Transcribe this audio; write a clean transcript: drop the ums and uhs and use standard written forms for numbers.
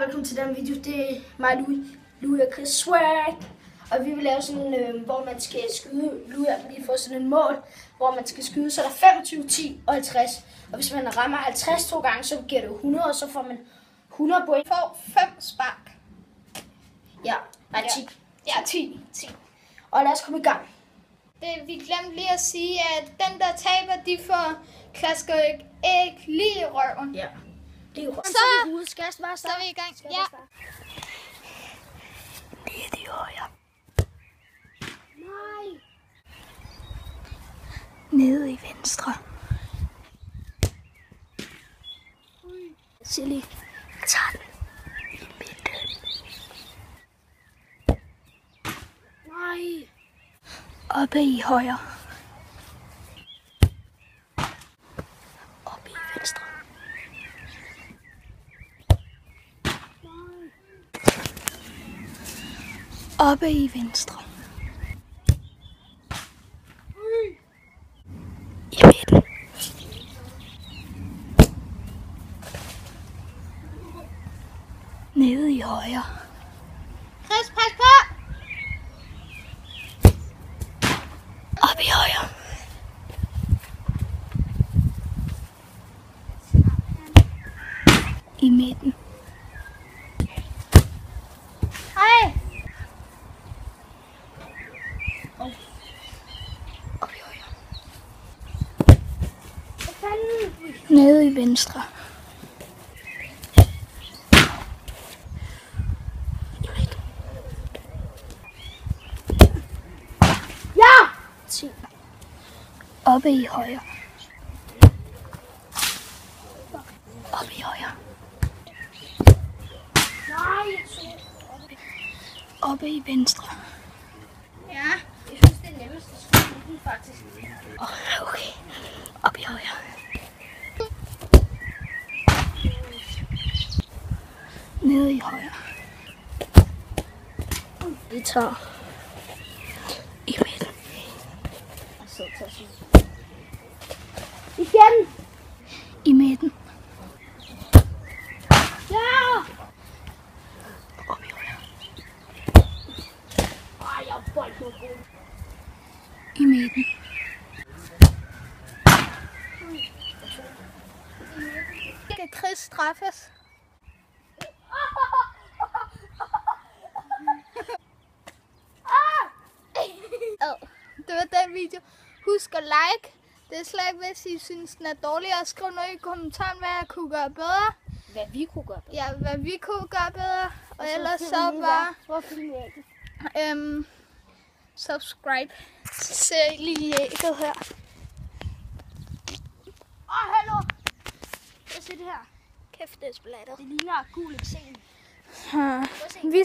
velkommen til den video. Det er mig, Louis og Chris Swag. Og vi vil lave sådan, hvor man skal skyde. Louis har lige fået sådan en mål, hvor man skal skyde. Så er der 25, 10 og 50. Og hvis man rammer 50 to gange, så giver det 100, og så får man 100 point. Får 5 spark. Ja, nej 10. Ja, 10. Og lad os komme i gang. Vi glemte lige at sige, at den der taber, de får klasker æg lige i røven. Ja. Det er jo Så er vi i gang. Ja. Nede i højre. Nej. Nede i venstre. Se lige. Jeg tager den i midten. Nej. Oppe i højre. Oppe i venstre. Oppe i venstre. I midten. Nede i højre. Chris, pas på! Oppe i højre. I midten. Hej! Oppe i højre. Nede i venstre. I midten. Ja! 10. Oppe i højre. Oppe i højre. Nej! Oppe i venstre. Ja, jeg synes det er nemmest at skyde den faktisk. Okay. Oppe i højre. Nede i højre. Vi tager i midten. Igen! I midten. Ja! Oppe i højre. Ej, jeg er bold på god. I midten. Skal Chris straffes? Det var den video. Husk at like. Det er slag, hvis I synes, den er dårlig. Og skriv noget i kommentaren, hvad jeg kunne gøre bedre. Hvad vi kunne gøre bedre. Ja, hvad vi kunne gøre bedre. Og ellers så bare subscribe. Se lige ægget her. Hallo. Jeg ser det her. Kæft, det er splatter. Det ligner gul eksen. Vi